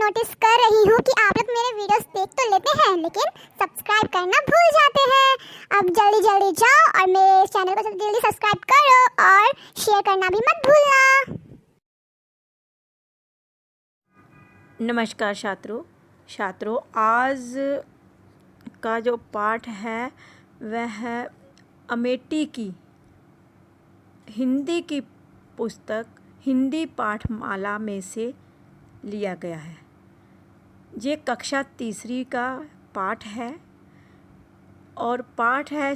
Notice कर रही हूँ कि आप लोग मेरे वीडियोस देख तो लेते हैं लेकिन सब्सक्राइब करना भूल जाते हैं। अब जल्दी जल्दी जाओ और मेरे चैनल को जल्दी जल्दी सब्सक्राइब करो और शेयर करना भी मत भूलना। नमस्कार छात्रों, आज का जो पाठ है वह है अमेठी की हिंदी की पुस्तक हिंदी पाठमाला में से लिया गया है। ये कक्षा तीसरी का पाठ है और पाठ है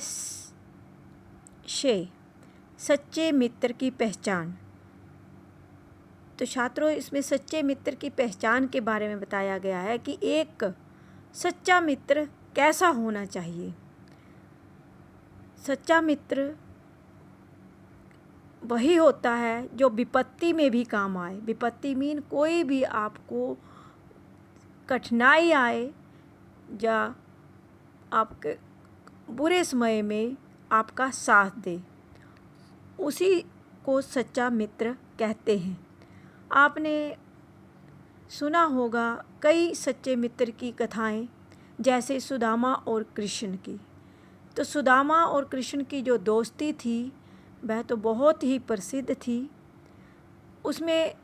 सच्चे मित्र की पहचान। तो छात्रों, इसमें सच्चे मित्र की पहचान के बारे में बताया गया है कि एक सच्चा मित्र कैसा होना चाहिए। सच्चा मित्र वही होता है जो विपत्ति में भी काम आए। विपत्ति मीन कोई भी आपको कठिनाई आए या आपके बुरे समय में आपका साथ दे, उसी को सच्चा मित्र कहते हैं। आपने सुना होगा कई सच्चे मित्र की कथाएं, जैसे सुदामा और कृष्ण की। तो सुदामा और कृष्ण की जो दोस्ती थी वह तो बहुत ही प्रसिद्ध थी। उसमें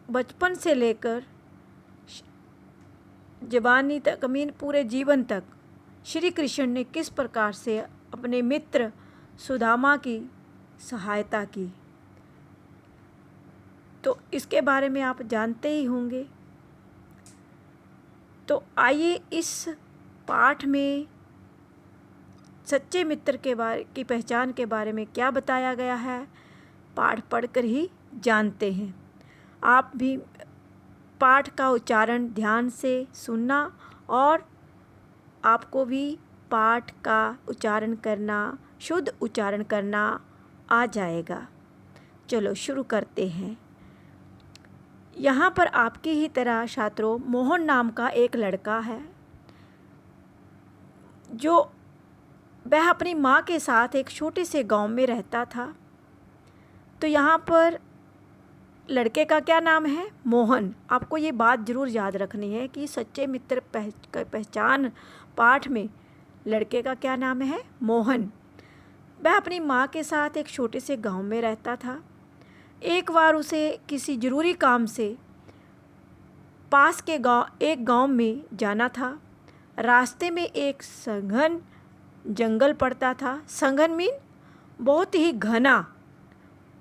बचपन से लेकर जवानी तक मीन पूरे जीवन तक श्री कृष्ण ने किस प्रकार से अपने मित्र सुदामा की सहायता की, तो इसके बारे में आप जानते ही होंगे। तो आइए इस पाठ में सच्चे मित्र की पहचान के बारे में क्या बताया गया है, पाठ पढ़कर ही जानते हैं। आप भी पाठ का उच्चारण ध्यान से सुनना और आपको भी पाठ का उच्चारण करना, शुद्ध उच्चारण करना आ जाएगा। चलो शुरू करते हैं। यहाँ पर आपकी ही तरह छात्रों मोहन नाम का एक लड़का है जो वह अपनी माँ के साथ एक छोटे से गांव में रहता था। तो यहाँ पर लड़के का क्या नाम है? मोहन। आपको ये बात ज़रूर याद रखनी है कि सच्चे मित्र पहचान पाठ में लड़के का क्या नाम है? मोहन। वह अपनी माँ के साथ एक छोटे से गांव में रहता था। एक बार उसे किसी ज़रूरी काम से पास के एक गांव में जाना था। रास्ते में एक सघन जंगल पड़ता था। सघन मीन बहुत ही घना,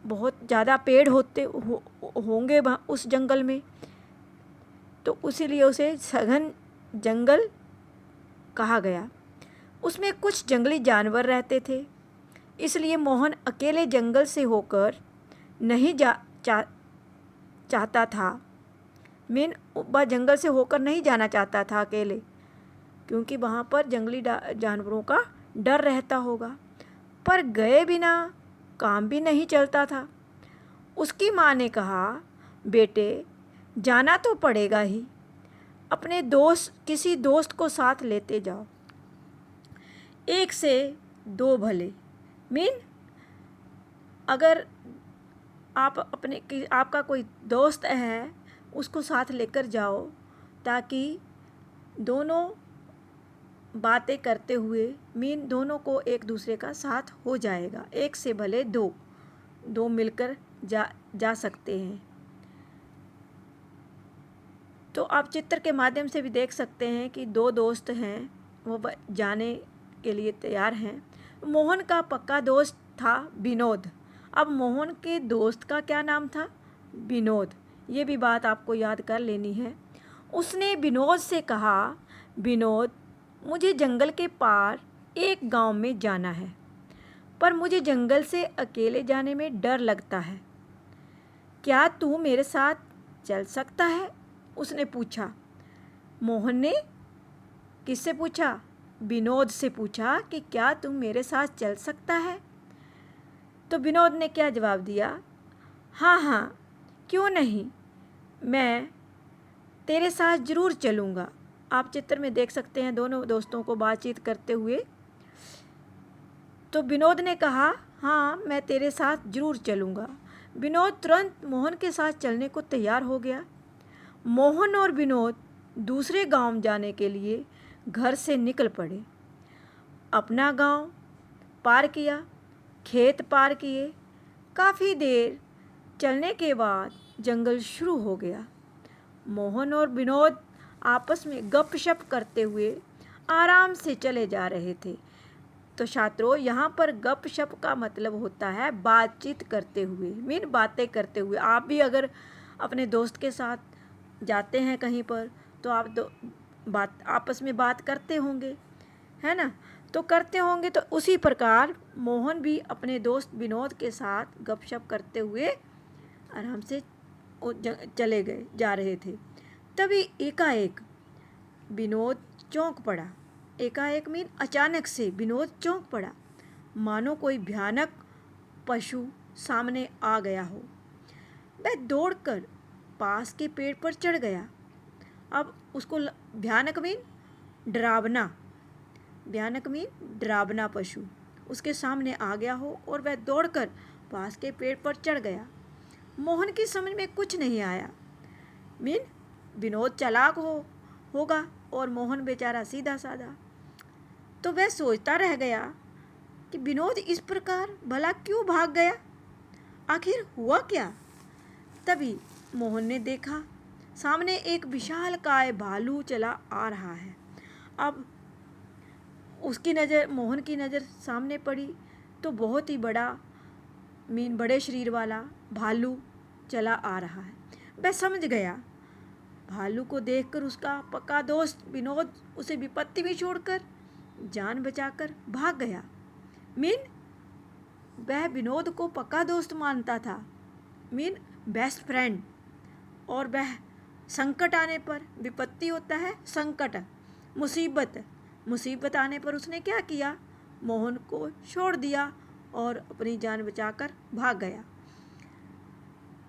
बहुत ज़्यादा पेड़ होंगे उस जंगल में, तो इसीलिए उसे सघन जंगल कहा गया। उसमें कुछ जंगली जानवर रहते थे, इसलिए मोहन अकेले जंगल से होकर नहीं चाहता था। वह जंगल से होकर नहीं जाना चाहता था अकेले, क्योंकि वहाँ पर जंगली जानवरों का डर रहता होगा। पर गए बिना काम भी नहीं चलता था। उसकी माँ ने कहा, बेटे जाना तो पड़ेगा ही, अपने किसी दोस्त को साथ लेते जाओ। एक से दो भले मीन अगर आपका कोई दोस्त है उसको साथ लेकर जाओ, ताकि दोनों बातें करते हुए मीन दोनों को एक दूसरे का साथ हो जाएगा। एक से भले दो मिलकर जा सकते हैं। तो आप चित्र के माध्यम से भी देख सकते हैं कि दो दोस्त हैं, वो जाने के लिए तैयार हैं। मोहन का पक्का दोस्त था विनोद। अब मोहन के दोस्त का क्या नाम था? विनोद। ये भी बात आपको याद कर लेनी है। उसने विनोद से कहा, विनोद मुझे जंगल के पार एक गांव में जाना है, पर मुझे जंगल से अकेले जाने में डर लगता है। क्या तू मेरे साथ चल सकता है? उसने पूछा। मोहन ने किससे पूछा? विनोद से पूछा कि क्या तुम मेरे साथ चल सकता है? तो विनोद ने क्या जवाब दिया? हाँ हाँ, क्यों नहीं, मैं तेरे साथ ज़रूर चलूँगा। आप चित्र में देख सकते हैं दोनों दोस्तों को बातचीत करते हुए। तो विनोद ने कहा, हाँ मैं तेरे साथ ज़रूर चलूँगा। विनोद तुरंत मोहन के साथ चलने को तैयार हो गया। मोहन और विनोद दूसरे गांव जाने के लिए घर से निकल पड़े। अपना गांव पार किया, खेत पार किए। काफ़ी देर चलने के बाद जंगल शुरू हो गया। मोहन और विनोद आपस में गपशप करते हुए आराम से चले जा रहे थे। तो छात्रों, यहाँ पर गपशप का मतलब होता है बातचीत करते हुए, बातें करते हुए। आप भी अगर अपने दोस्त के साथ जाते हैं कहीं पर तो आप बात आपस में बात करते होंगे, है ना? तो करते होंगे। तो उसी प्रकार मोहन भी अपने दोस्त विनोद के साथ गपशप करते हुए आराम से चले गए जा रहे थे। तभी एकाएक विनोद चौंक पड़ा। एकाएक अचानक से विनोद चौंक पड़ा, मानो कोई भयानक पशु सामने आ गया हो। वह दौड़कर पास के पेड़ पर चढ़ गया। अब उसको भयानक डरावना, भयानक डरावना पशु उसके सामने आ गया हो और वह दौड़कर पास के पेड़ पर चढ़ गया। मोहन की समझ में कुछ नहीं आया। विनोद चालाक होगा और मोहन बेचारा सीधा साधा। तो वह सोचता रह गया कि विनोद इस प्रकार भला क्यों भाग गया, आखिर हुआ क्या? तभी मोहन ने देखा सामने एक विशालकाय भालू चला आ रहा है। अब उसकी नज़र, मोहन की नज़र सामने पड़ी तो बहुत ही बड़ा बड़े शरीर वाला भालू चला आ रहा है। वह समझ गया। भालू को देखकर उसका पक्का दोस्त विनोद उसे विपत्ति में छोड़कर जान बचाकर भाग गया। वह विनोद को पक्का दोस्त मानता था, बेस्ट फ्रेंड। और वह संकट आने पर, विपत्ति होता है संकट, मुसीबत आने पर उसने क्या किया? मोहन को छोड़ दिया और अपनी जान बचाकर भाग गया।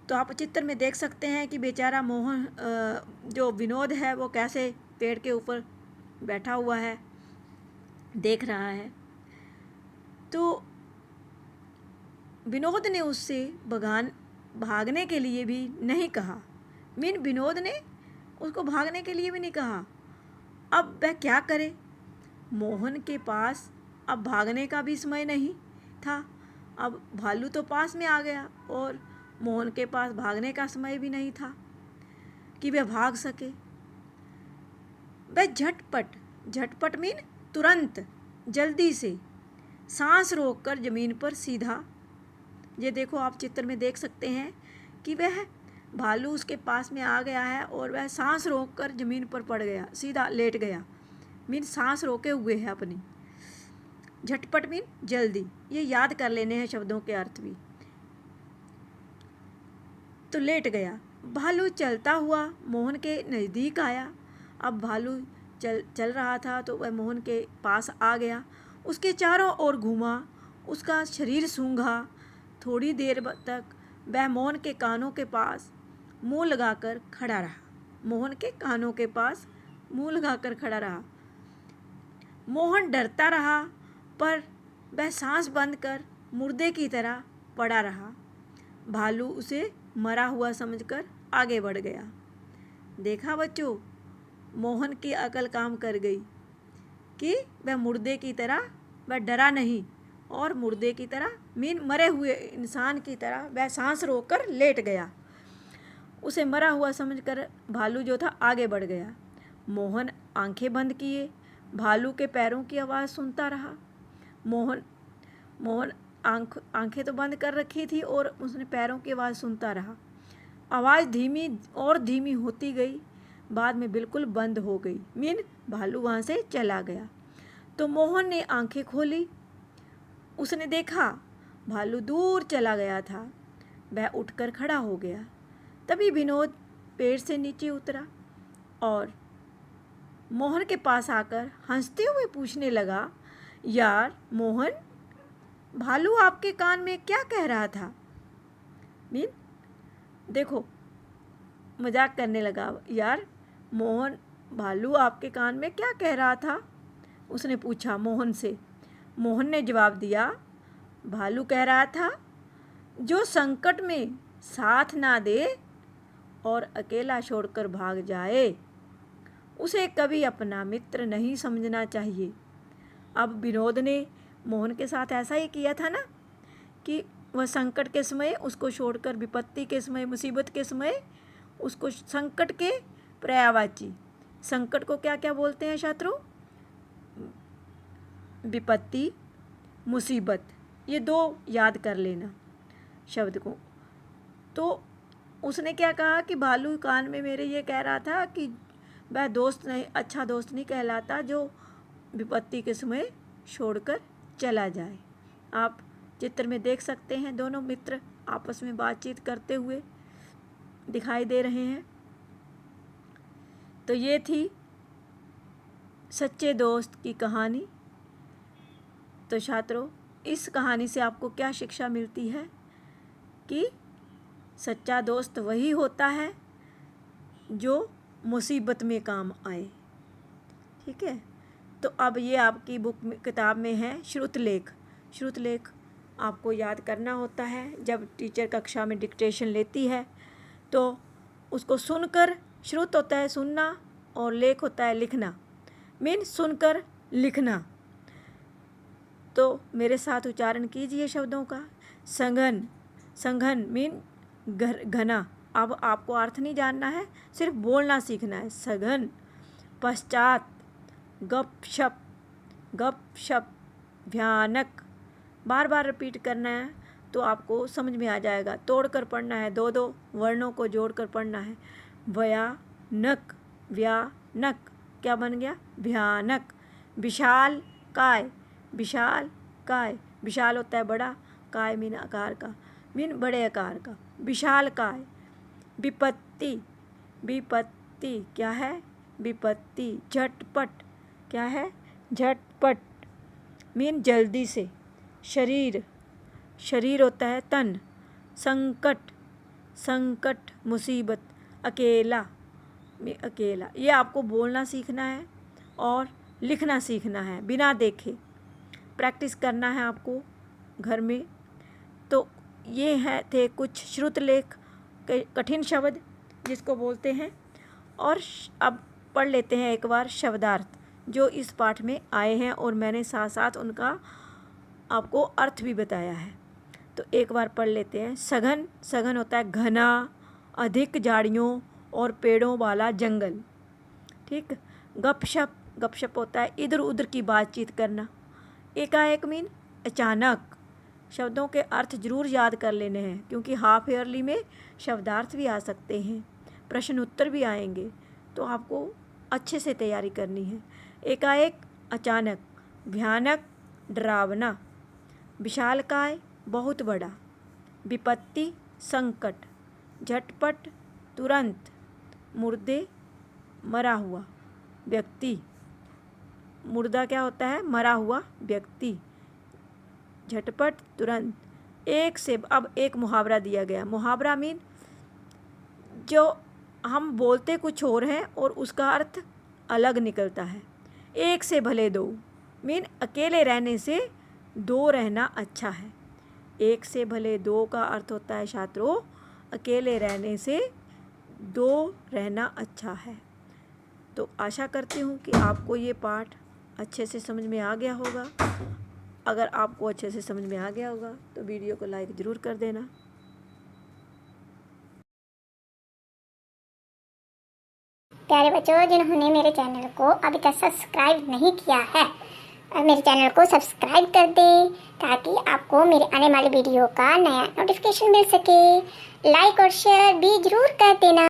तो आप चित्र में देख सकते हैं कि बेचारा मोहन, जो विनोद है, वो कैसे पेड़ के ऊपर बैठा हुआ है, देख रहा है। तो विनोद ने उससे भागने के लिए भी नहीं कहा। विनोद ने उसको भागने के लिए भी नहीं कहा। अब वह क्या करे? मोहन के पास अब भागने का भी समय नहीं था। अब भालू तो पास में आ गया और मोहन के पास भागने का समय भी नहीं था कि वह भाग सके। वह झटपट तुरंत, जल्दी से सांस रोककर ज़मीन पर सीधा, ये देखो आप चित्र में देख सकते हैं कि वह भालू उसके पास में आ गया है और वह सांस रोककर ज़मीन पर पड़ गया, सीधा लेट गया। सांस रोके हुए है अपनी। झटपट जल्दी, ये याद कर लेने हैं शब्दों के अर्थ भी। तो लेट गया। भालू चलता हुआ मोहन के नज़दीक आया। अब भालू चल रहा था तो वह मोहन के पास आ गया, उसके चारों ओर घूमा, उसका शरीर सूंघा। थोड़ी देर तक वह मोहन के कानों के पास मुंह लगाकर खड़ा रहा। मोहन के कानों के पास मुंह लगाकर खड़ा रहा। मोहन डरता रहा, पर वह सांस बंद कर मुर्दे की तरह पड़ा रहा। भालू उसे मरा हुआ समझकर आगे बढ़ गया। देखा बच्चों, मोहन की अकल काम कर गई कि वह मुर्दे की तरह, वह डरा नहीं और मुर्दे की तरह मरे हुए इंसान की तरह वह सांस रोककर लेट गया। उसे मरा हुआ समझकर भालू जो था आगे बढ़ गया। मोहन आंखें बंद किए, भालू के पैरों की आवाज़ सुनता रहा। मोहन आंखें तो बंद कर रखी थी और उसने पैरों की आवाज़ सुनता रहा। आवाज़ धीमी और धीमी होती गई, बाद में बिल्कुल बंद हो गई। भालू वहाँ से चला गया। तो मोहन ने आंखें खोली। उसने देखा भालू दूर चला गया था। वह उठकर खड़ा हो गया। तभी विनोद पेड़ से नीचे उतरा और मोहन के पास आकर हंसते हुए पूछने लगा, यार मोहन, भालू आपके कान में क्या कह रहा था? देखो, मजाक करने लगा। यार मोहन, भालू आपके कान में क्या कह रहा था? उसने पूछा मोहन से। मोहन ने जवाब दिया, भालू कह रहा था, जो संकट में साथ ना दे और अकेला छोड़कर भाग जाए, उसे कभी अपना मित्र नहीं समझना चाहिए। अब विनोद ने मोहन के साथ ऐसा ही किया था ना, कि वह संकट के समय उसको छोड़कर, विपत्ति के समय, मुसीबत के समय उसको, संकट के पर्यायवाची, संकट को क्या क्या बोलते हैं छात्रों? विपत्ति, मुसीबत, ये दो याद कर लेना शब्द को। तो उसने क्या कहा कि भालू कान में मेरे ये कह रहा था कि वह दोस्त नहीं, अच्छा दोस्त नहीं कहलाता जो विपत्ति के समय छोड़कर चला जाए। आप चित्र में देख सकते हैं दोनों मित्र आपस में बातचीत करते हुए दिखाई दे रहे हैं। तो ये थी सच्चे दोस्त की कहानी। तो छात्रों, इस कहानी से आपको क्या शिक्षा मिलती है? कि सच्चा दोस्त वही होता है जो मुसीबत में काम आए। ठीक है, तो अब ये आपकी बुक में, किताब में है श्रुतलेख। श्रुतलेख आपको याद करना होता है। जब टीचर कक्षा में डिक्टेशन लेती है तो उसको सुनकर, श्रुत होता है सुनना और लेख होता है लिखना, मीन सुनकर लिखना। तो मेरे साथ उच्चारण कीजिए शब्दों का। संघन, संघन मीन घना। अब आपको अर्थ नहीं जानना है, सिर्फ बोलना सीखना है। सघन। पश्चात, गपशप, गपशप। भयानक, बार बार रिपीट करना है तो आपको समझ में आ जाएगा। तोड़कर पढ़ना है, दो दो वर्णों को जोड़कर पढ़ना है। भयानक, भयानक क्या बन गया? भयानक। विशाल काय, विशाल काय। विशाल होता है बड़ा, काय मीन आकार का, मीन बड़े आकार का। विशाल काय। विपत्ति, विपत्ति क्या है? विपत्ति। झटपट क्या है? झटपट मीन जल्दी से। शरीर, शरीर होता है तन। संकट, संकट मुसीबत। अकेला, अकेला। ये आपको बोलना सीखना है और लिखना सीखना है बिना देखे। प्रैक्टिस करना है आपको घर में। तो ये हैं थे कुछ श्रुतलेख के कठिन शब्द जिसको बोलते हैं। और अब पढ़ लेते हैं एक बार शब्दार्थ जो इस पाठ में आए हैं, और मैंने साथ साथ उनका आपको अर्थ भी बताया है। तो एक बार पढ़ लेते हैं। सघन, सघन होता है घना, अधिक झाड़ियों और पेड़ों वाला जंगल। ठीक। गपशप, गपशप होता है इधर उधर की बातचीत करना। एकाएक मीन अचानक। शब्दों के अर्थ जरूर याद कर लेने हैं क्योंकि हाफ ईयरली में शब्दार्थ भी आ सकते हैं, प्रश्न उत्तर भी आएंगे, तो आपको अच्छे से तैयारी करनी है। एकाएक, अचानक। भयानक, डरावना। विशालकाय, बहुत बड़ा। विपत्ति, संकट। झटपट, तुरंत। मुर्दे, मरा हुआ व्यक्ति। मुर्दा क्या होता है? मरा हुआ व्यक्ति। झटपट, तुरंत। एक से, अब एक मुहावरा दिया गया। मुहावरा मीन जो हम बोलते कुछ और हैं और उसका अर्थ अलग निकलता है। एक से भले दो मीन अकेले रहने से दो रहना अच्छा है। एक से भले दो का अर्थ होता है छात्रों अकेले रहने से दो रहना अच्छा है। तो आशा करती हूँ कि आपको ये पाठ अच्छे से समझ में आ गया होगा। अगर आपको अच्छे से समझ में आ गया होगा तो वीडियो को लाइक ज़रूर कर देना। प्यारे बच्चों, जिन्होंने मेरे चैनल को अभी तक सब्सक्राइब नहीं किया है, मेरे चैनल को सब्सक्राइब कर दें ताकि आपको मेरे आने वाले वीडियो का नया नोटिफिकेशन मिल सके। लाइक और शेयर भी जरूर कर देना।